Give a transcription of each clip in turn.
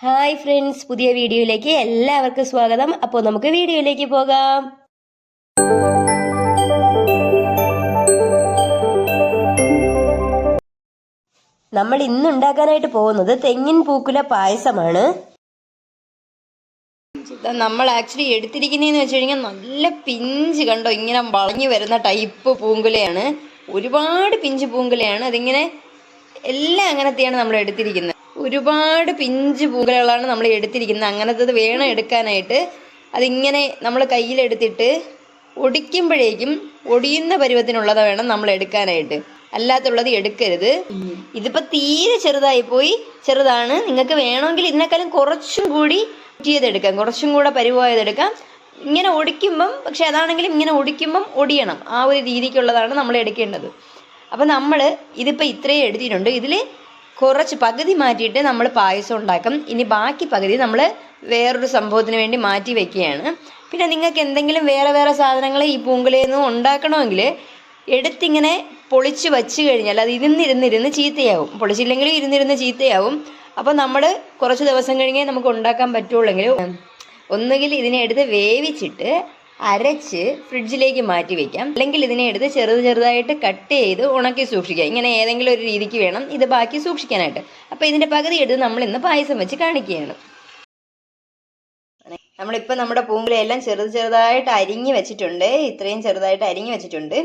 Hi friends, പുതിയ വീഡിയോയിലേക്ക് എല്ലാവർക്കും സ്വാഗതം. അപ്പോൾ നമുക്ക് വീഡിയോയിലേക്ക് പോകാം. നമ്മൾ ഇന്ന് ഉണ്ടാക്കാനായിട്ട് പോകുന്നത് തെങ്ങിൻ പൂക്കുല പായസമാണ്. നമ്മൾ ആക്ച്വലി എടുത്തിരിക്കുന്നതെന്ന് വെച്ച് കഴിഞ്ഞാൽ നല്ല പിഞ്ച് കണ്ടോ, ഇങ്ങനെ വളഞ്ഞു വരുന്ന ടൈപ്പ് പൂങ്കുലയാണ്. ഒരുപാട് പിഞ്ച് പൂങ്കുലയാണ്. അതിങ്ങനെ എല്ലാം അങ്ങനത്തെയാണ് നമ്മൾ എടുത്തിരിക്കുന്നത്. ഒരുപാട് പിഞ്ച് പൂങ്കുലകളാണ് നമ്മൾ എടുത്തിരിക്കുന്നത്. അങ്ങനത്തത് വേണം എടുക്കാനായിട്ട്. അതിങ്ങനെ നമ്മൾ കയ്യിലെടുത്തിട്ട് ഒടിക്കുമ്പോഴേക്കും ഒടിയുന്ന പരുവത്തിനുള്ളത് വേണം നമ്മൾ എടുക്കാനായിട്ട്. അല്ലാത്തുള്ളത് എടുക്കരുത്. ഇതിപ്പോൾ തീരെ ചെറുതായി പോയി. ചെറുതാണ്. നിങ്ങൾക്ക് വേണമെങ്കിൽ ഇതിനേക്കാളും കുറച്ചും കൂടി ചെയ്തെടുക്കാം, കുറച്ചും കൂടെ പരുവായതെടുക്കാം. ഇങ്ങനെ ഒടിക്കുമ്പം, പക്ഷെ അതാണെങ്കിലും ഇങ്ങനെ ഒടിക്കുമ്പം ഒടിയണം. ആ ഒരു രീതിക്കുള്ളതാണ് നമ്മൾ എടുക്കേണ്ടത്. അപ്പം നമ്മൾ ഇതിപ്പോൾ ഇത്രയും എടുത്തിട്ടുണ്ട്. ഇതിൽ കുറച്ച് പകുതി മാറ്റിയിട്ട് നമ്മൾ പായസം ഉണ്ടാക്കും. ഇനി ബാക്കി പകുതി നമ്മൾ വേറൊരു സംഭവത്തിന് വേണ്ടി മാറ്റി വയ്ക്കുകയാണ്. പിന്നെ നിങ്ങൾക്ക് എന്തെങ്കിലും വേറെ സാധനങ്ങൾ ഈ പൂങ്കുലയിൽ നിന്ന് ഉണ്ടാക്കണമെങ്കിൽ എടുത്തിങ്ങനെ പൊളിച്ച് വച്ച് കഴിഞ്ഞാൽ അത് ഇരുന്നിരുന്ന് ചീത്തയാവും. പൊളിച്ചില്ലെങ്കിൽ ഇരുന്നിരുന്ന് ചീത്തയാവും. അപ്പോൾ നമ്മൾ കുറച്ച് ദിവസം കഴിഞ്ഞേ നമുക്ക് ഉണ്ടാക്കാൻ പറ്റുള്ളെങ്കിൽ ഒന്നുകിൽ ഇതിനെ എടുത്ത് വേവിച്ചിട്ട് അരച്ച് ഫ്രിഡ്ജിലേക്ക് മാറ്റി വയ്ക്കാം, അല്ലെങ്കിൽ ഇതിനെ എടുത്ത് ചെറുതായിട്ട് കട്ട് ചെയ്ത് ഉണക്കി സൂക്ഷിക്കാം. ഇങ്ങനെ ഏതെങ്കിലും ഒരു രീതിക്ക് വേണം ഇത് ബാക്കി സൂക്ഷിക്കാനായിട്ട്. അപ്പോൾ ഇതിൻ്റെ പകുതി എടുത്ത് നമ്മൾ ഇന്ന് പായസം വെച്ച് കാണിക്കുകയാണ്. നമ്മളിപ്പോൾ നമ്മുടെ പൂങ്കുലയെല്ലാം ചെറുതായിട്ട് അരിഞ്ഞ് വെച്ചിട്ടുണ്ട്. ഇത്രയും ചെറുതായിട്ട് അരിഞ്ഞ് വെച്ചിട്ടുണ്ട്.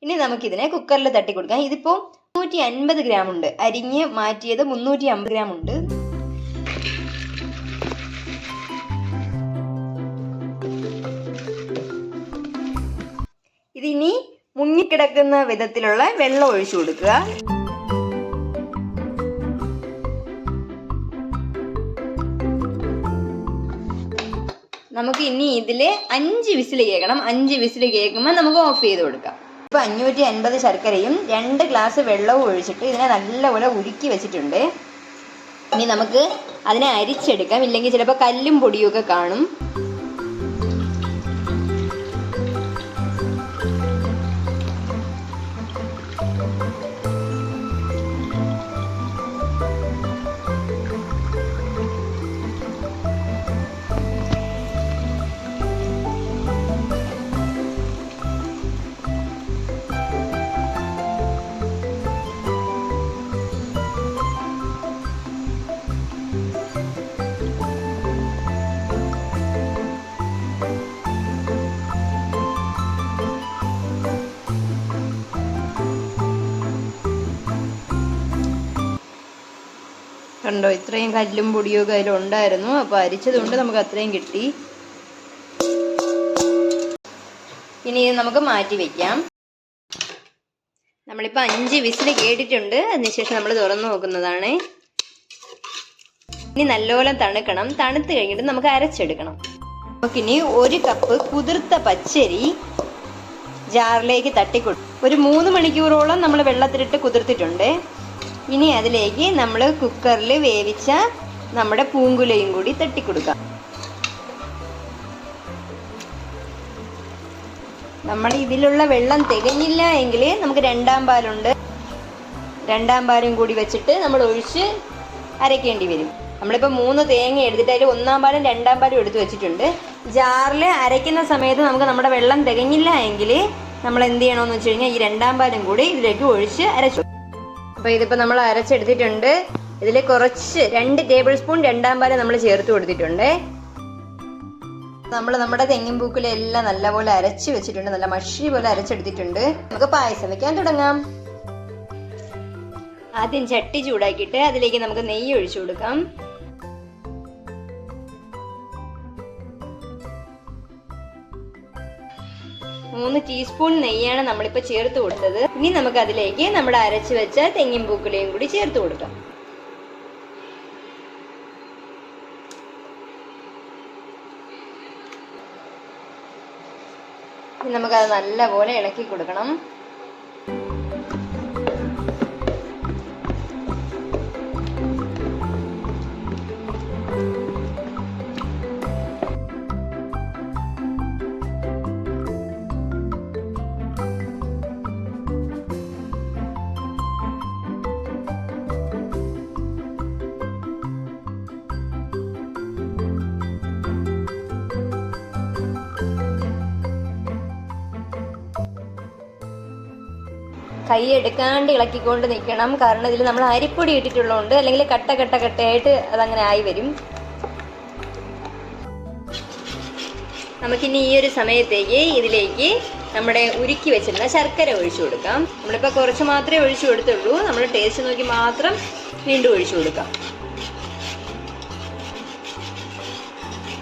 ഇനി നമുക്കിതിനെ കുക്കറിൽ തട്ടി കൊടുക്കാം. ഇതിപ്പോൾ 350 ഗ്രാം ഉണ്ട്. അരിഞ്ഞ് മാറ്റിയത് 350 ഗ്രാം ഉണ്ട്. ഇതിനി മുങ്ങിക്കിടക്കുന്ന വിധത്തിലുള്ള വെള്ളം ഒഴിച്ചു കൊടുക്കുക. നമുക്ക് ഇനി ഇതിൽ 5 വിസിൽ കേൾക്കണം. 5 വിസിൽ കേൾക്കുമ്പോൾ നമുക്ക് ഓഫ് ചെയ്ത് കൊടുക്കാം. ഇപ്പോൾ 550 ശർക്കരയും 2 ഗ്ലാസ് വെള്ളവും ഒഴിച്ചിട്ട് ഇതിനെ നല്ലപോലെ ഉരുക്കി വെച്ചിട്ടുണ്ട്. ഇനി നമുക്ക് അതിനെ അരിച്ചെടുക്കാം, ഇല്ലെങ്കിൽ ചിലപ്പോൾ കല്ലും പൊടിയൊക്കെ കാണും. കണ്ടോ, ഇത്രയും കല്ലും പൊടിയൊക്കെ അതിലുണ്ടായിരുന്നു. അപ്പോൾ അരിച്ചതുകൊണ്ട് നമുക്ക് അത്രയും കിട്ടി. ഇനി ഇത് നമുക്ക് മാറ്റി വയ്ക്കാം. നമ്മളിപ്പോൾ 5 വിസിൽ കേട്ടിട്ടുണ്ട്. അതിനുശേഷം നമ്മൾ തുറന്നു നോക്കുന്നതാണ്. ഇനി നല്ലോണം തണുക്കണം. തണുത്ത് കഴിഞ്ഞിട്ട് നമുക്ക് അരച്ചെടുക്കണം. നമുക്കിനി 1 കപ്പ് കുതിർത്ത പച്ചരി ജാറിലേക്ക് തട്ടിക്കൊടുക്കും. ഒരു 3 മണിക്കൂറോളം നമ്മൾ വെള്ളത്തിലിട്ട് കുതിർത്തിട്ടുണ്ട്. ഇനി അതിലേക്ക് നമ്മൾ കുക്കറിൽ വേവിച്ച നമ്മുടെ പൂങ്കുലയും കൂടി തട്ടിക്കൊടുക്കാം. നമ്മൾ ഇതിലുള്ള വെള്ളം തികഞ്ഞില്ല എങ്കിൽ നമുക്ക് 2-ാം പാലുണ്ട്. 2-ാം പാലും കൂടി വെച്ചിട്ട് നമ്മൾ ഒഴിച്ച് അരയ്ക്കേണ്ടി വരും. നമ്മളിപ്പോൾ 3 തേങ്ങ എടുത്തിട്ട് അതിൽ 1-ാം പാലും 2-ാം പാലും എടുത്ത് വെച്ചിട്ടുണ്ട്. ജാറിൽ അരയ്ക്കുന്ന സമയത്ത് നമുക്ക് നമ്മുടെ വെള്ളം തികഞ്ഞില്ല എങ്കിൽ നമ്മൾ എന്ത് ചെയ്യണമെന്ന് വെച്ച് കഴിഞ്ഞാൽ ഈ 2-ാം പാലും കൂടി ഇതിലേക്ക് ഒഴിച്ച് അരച്ചു. അപ്പോൾ ഇതിപ്പോൾ നമ്മൾ അരച്ചെടുത്തിട്ടുണ്ട്. ഇതിൽ കുറച്ച് 2 ടേബിൾ സ്പൂൺ 2-ാം പാല് നമ്മൾ ചേർത്ത് കൊടുത്തിട്ടുണ്ട്. നമ്മൾ നമ്മുടെ തെങ്ങിൻ പൂക്കുലെല്ലാം നല്ലപോലെ അരച്ച് വെച്ചിട്ടുണ്ട്. നല്ല മഷി പോലെ അരച്ചെടുത്തിട്ടുണ്ട്. നമുക്ക് പായസം വെക്കാൻ തുടങ്ങാം. ആദ്യം ചട്ടി ചൂടാക്കിയിട്ട് അതിലേക്ക് നമുക്ക് നെയ്യ് ഒഴിച്ചു കൊടുക്കാം. മൂന്ന് ടീസ്പൂൺ നെയ്യാണ് നമ്മളിപ്പോൾ ചേർത്ത് കൊടുത്തത്. ഇനി നമുക്ക് അതിലേക്ക് നമ്മുടെ അരച്ച് വെച്ച തെങ്ങിൻ പൂക്കുലയും കൂടി ചേർത്ത് കൊടുക്കാം. ഇനി നമുക്കത് നല്ലപോലെ ഇളക്കി കൊടുക്കണം. കൈ എടുക്കാണ്ട് ഇളക്കിക്കൊണ്ട് നിൽക്കണം. കാരണം ഇതിൽ നമ്മൾ അരിപ്പൊടി ഇട്ടിട്ടുള്ളതുകൊണ്ട് അല്ലെങ്കിൽ കട്ടയായിട്ട് അതങ്ങനെ ആയി വരും. നമുക്കിനി ഈ ഒരു സമയത്തേക്ക് ഇതിലേക്ക് നമ്മുടെ ഉരുക്കി വെച്ചിരുന്ന ശർക്കര ഒഴിച്ചു കൊടുക്കാം. നമ്മളിപ്പോൾ കുറച്ച് മാത്രമേ ഒഴിച്ചു കൊടുത്തുള്ളൂ. നമ്മൾ ടേസ്റ്റ് നോക്കി മാത്രം വീണ്ടും ഒഴിച്ചു കൊടുക്കാം.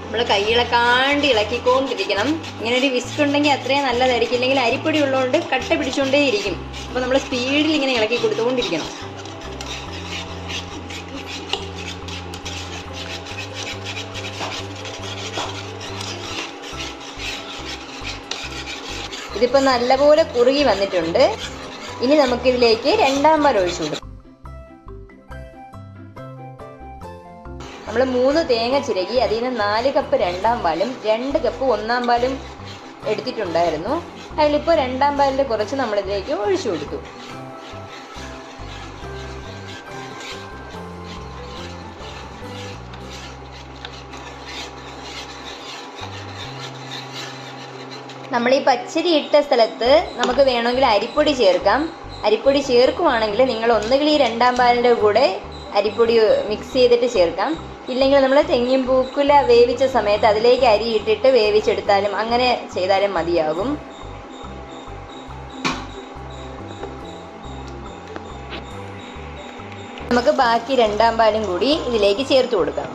നമ്മൾ കൈയിളക്കാണ്ട് ഇളക്കിക്കൊണ്ടിരിക്കണം. ഇങ്ങനെ ഒരു വിസ്ക് ഉണ്ടെങ്കിൽ അത്രയും നല്ലതായിരിക്കും. ഇല്ലെങ്കിൽ അരിപ്പൊടി ഉള്ളതുകൊണ്ട് കട്ട പിടിച്ചുകൊണ്ടേ ഇരിക്കും. അപ്പോൾ നമ്മൾ സ്പീഡിൽ ഇങ്ങനെ ഇളക്കി കൊടുത്തുകൊണ്ടിരിക്കണം. ഇതിപ്പോൾ നല്ലപോലെ കുറുകി വന്നിട്ടുണ്ട്. ഇനി നമുക്കിതിലേക്ക് രണ്ടാം പാൽ ഒഴിച്ചു കൊടുക്കാം. നമ്മൾ 3 തേങ്ങ ചിരകി അതിൽ നിന്ന് 4 കപ്പ് രണ്ടാം പാലും 2 കപ്പ് ഒന്നാം പാലും എടുത്തിട്ടുണ്ടായിരുന്നു. അതിലിപ്പോൾ രണ്ടാം പാലിൽ കുറച്ച് നമ്മളിതിലേക്ക് ഒഴിച്ചു കൊടുത്തു. നമ്മൾ ഈ പച്ചരി ഇട്ട സ്ഥലത്ത് നമുക്ക് വേണമെങ്കിൽ അരിപ്പൊടി ചേർക്കാം. അരിപ്പൊടി ചേർക്കുവാണെങ്കിൽ നിങ്ങൾ ഒന്നുകിൽ ഈ രണ്ടാം പാലിൻ്റെ കൂടെ അരിപ്പൊടി മിക്സ് ചെയ്തിട്ട് ചേർക്കാം. ഇല്ലെങ്കിൽ നമ്മൾ തെങ്ങിൻ പൂക്കുല വേവിച്ച സമയത്ത് അതിലേക്ക് അരി ഇട്ടിട്ട് വേവിച്ചെടുത്താലും അങ്ങനെ ചെയ്താലും മതിയാകും. നമുക്ക് ബാക്കി രണ്ടാം പാലും കൂടി ഇതിലേക്ക് ചേർത്ത് കൊടുക്കാം.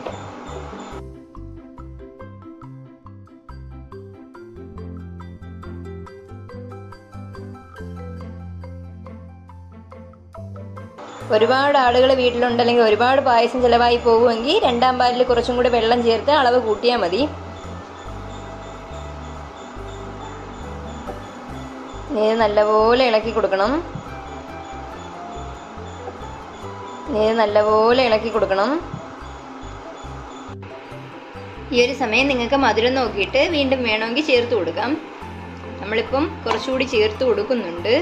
ഒരുപാട് ആളുകൾ വീട്ടിലുണ്ടല്ലെങ്കിൽ ഒരുപാട് പായസം ചിലവായി പോകുമെങ്കിൽ രണ്ടാം പാലിൽ കുറച്ചും കൂടി വെള്ളം ചേർത്ത് അളവ് കൂട്ടിയാൽ മതി. ഇത് നല്ലപോലെ ഇളക്കി കൊടുക്കണം. ഈ ഒരു സമയം നിങ്ങൾക്ക് മധുരം നോക്കിയിട്ട് വീണ്ടും വേണമെങ്കിൽ ചേർത്ത് കൊടുക്കാം. നമ്മളിപ്പം കുറച്ചുകൂടി ചേർത്ത് കൊടുക്കുന്നുണ്ട്.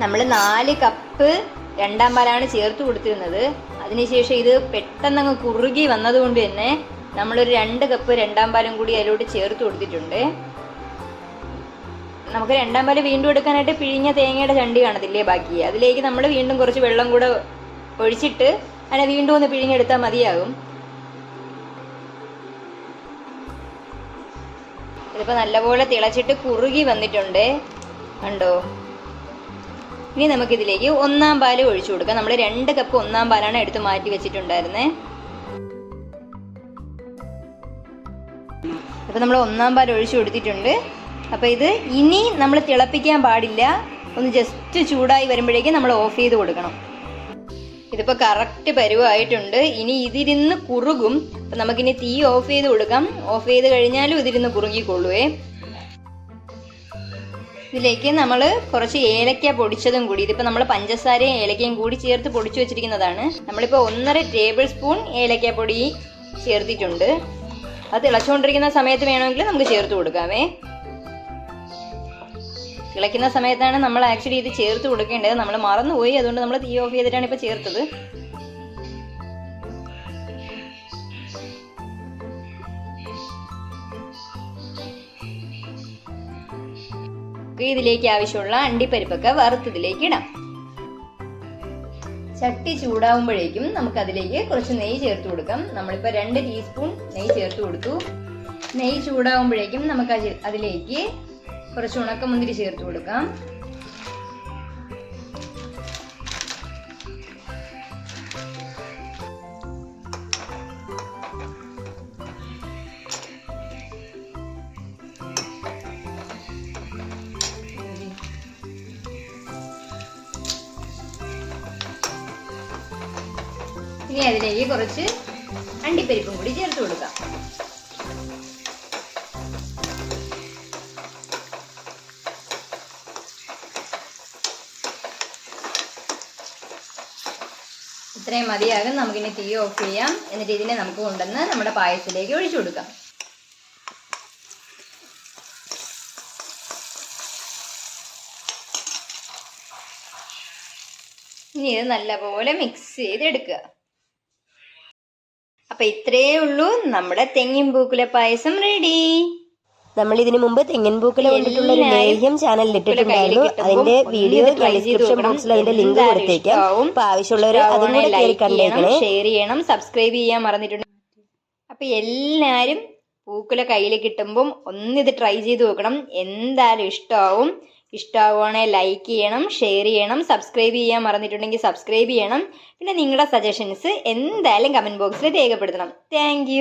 നമ്മൾ 4 കപ്പ് രണ്ടാം പാലാണ് ചേർത്ത് കൊടുത്തിരുന്നത്. അതിനുശേഷം ഇത് പെട്ടെന്നങ്ങ് കുറുകി വന്നതുകൊണ്ട് തന്നെ നമ്മളൊരു 2 കപ്പ് രണ്ടാം പാലും കൂടി അതിലോട്ട് ചേർത്ത് കൊടുത്തിട്ടുണ്ട്. നമുക്ക് രണ്ടാം പാല് വീണ്ടും എടുക്കാനായിട്ട് പിഴിഞ്ഞ തേങ്ങയുടെ ചണ്ടി കാണത്തില്ലേ ബാക്കി, അതിലേക്ക് നമ്മൾ വീണ്ടും കുറച്ച് വെള്ളം കൂടെ ഒഴിച്ചിട്ട് അതിനെ വീണ്ടും ഒന്ന് പിഴിഞ്ഞെടുത്താൽ മതിയാകും. ഇതിപ്പോൾ നല്ലപോലെ തിളച്ചിട്ട് കുറുകി വന്നിട്ടുണ്ട്, കണ്ടോ. ഇനി നമുക്കിതിലേക്ക് ഒന്നാം പാല് ഒഴിച്ചു കൊടുക്കാം. നമ്മൾ 2 കപ്പ് ഒന്നാം പാലാണ് എടുത്ത് മാറ്റി വെച്ചിട്ടുണ്ടായിരുന്നത്. അപ്പോൾ നമ്മൾ ഒന്നാം പാൽ ഒഴിച്ചു കൊടുത്തിട്ടുണ്ട്. അപ്പോൾ ഇത് ഇനി നമ്മൾ തിളപ്പിക്കാൻ പാടില്ല. ഒന്ന് ജസ്റ്റ് ചൂടായി വരുമ്പോഴേക്കും നമ്മൾ ഓഫ് ചെയ്ത് കൊടുക്കണം. ഇതിപ്പോൾ കറക്റ്റ് പരുവായിട്ടുണ്ട്. ഇനി ഇതിരുന്ന് കുറുകും. അപ്പം നമുക്കിനി തീ ഓഫ് ചെയ്ത് കൊടുക്കാം. ഓഫ് ചെയ്ത് കഴിഞ്ഞാലും ഇതിരുന്ന് കുറുകിക്കൊള്ളുവേ. ഇതിലേക്ക് നമ്മൾ കുറച്ച് ഏലക്ക പൊടിച്ചതും കൂടി, ഇതിപ്പോൾ നമ്മൾ പഞ്ചസാരയും ഏലക്കയും കൂടി ചേർത്ത് പൊടിച്ചു വെച്ചിരിക്കുന്നതാണ്. നമ്മളിപ്പോൾ 1.5 ടേബിൾ സ്പൂൺ ഏലക്കപ്പൊടി ചേർത്തിട്ടുണ്ട്. അത് തിളച്ചുകൊണ്ടിരിക്കുന്ന സമയത്ത് വേണമെങ്കിൽ നമുക്ക് ചേർത്ത് കൊടുക്കാമേ. തിളയ്ക്കുന്ന സമയത്താണ് നമ്മൾ ആക്ച്വലി ഇത് ചേർത്ത് കൊടുക്കേണ്ടത്. നമ്മൾ മറന്നുപോയി, അതുകൊണ്ട് നമ്മൾ തീ ഓഫ് ചെയ്തിട്ടാണ് ഇപ്പോൾ ചേർത്തത്. ഇതിലേക്ക് ആവശ്യമുള്ള അണ്ടിപ്പരിപ്പൊക്കെ വറുത്തതിലേക്ക് ഇടാം. ചട്ടി ചൂടാവുമ്പോഴേക്കും നമുക്ക് അതിലേക്ക് കുറച്ച് നെയ്യ് ചേർത്ത് കൊടുക്കാം. നമ്മളിപ്പോൾ 2 ടീസ്പൂൺ നെയ്യ് ചേർത്ത് കൊടുത്തു. നെയ്യ് ചൂടാവുമ്പോഴേക്കും നമുക്ക് അതിലേക്ക് കുറച്ച് ഉണക്കമുന്തിരി ചേർത്ത് കൊടുക്കാം. ഇനി അതിലേക്ക് കുറച്ച് അണ്ടിപ്പരിപ്പും കൂടി ചേർത്ത് കൊടുക്കാം. ഇത്രയും മതിയാകും. നമുക്കിനി തീ ഓഫ് ചെയ്യാം. എന്നിട്ട് ഇതിനെ നമുക്ക് കൊണ്ടുവന്ന് നമ്മുടെ പായസത്തിലേക്ക് ഒഴിച്ചു കൊടുക്കാം. ഇനി ഇത് നല്ലപോലെ മിക്സ് ചെയ്തെടുക്കുക. അപ്പൊ ഇത്രയേ ഉള്ളൂ, നമ്മുടെ തെങ്ങിൻ പൂക്കുല പായസം റെഡി. നമ്മൾ ഇതിനു മുമ്പ് തെങ്ങിൻ പൂക്കുല കൊണ്ടിട്ടുള്ള ഒരു ലേഹ്യം ചാനലിൽ ഇട്ടിട്ടുണ്ടായിരുന്നു. അതിന്റെ വീഡിയോ ഡിസ്ക്രിപ്ഷൻ ബോക്സിൽ അതിന്റെ ലിങ്ക് കൊടുത്തേക്കാം. അപ്പൊ ആവശ്യമുള്ളവർ അതും കൂടെ കയറി കണ്ടേക്കണേ. ഷെയർ ചെയ്യണം, സബ്സ്ക്രൈബ് ചെയ്യാൻ മറന്നിട്ടുണ്ട്. അപ്പൊ എല്ലാരും പൂക്കുല കയ്യിൽ കിട്ടുമ്പം ഒന്നിത് ട്രൈ ചെയ്ത് നോക്കണം. എന്തായാലും ഇഷ്ടമാവുകയാണെങ്കിൽ ലൈക്ക് ചെയ്യണം, ഷെയർ ചെയ്യണം, സബ്സ്ക്രൈബ് ചെയ്യാൻ മറന്നിട്ടുണ്ടെങ്കിൽ സബ്സ്ക്രൈബ് ചെയ്യണം. പിന്നെ നിങ്ങളുടെ സജഷൻസ് എന്തായാലും കമന്റ് ബോക്സിൽ രേഖപ്പെടുത്തണം. താങ്ക്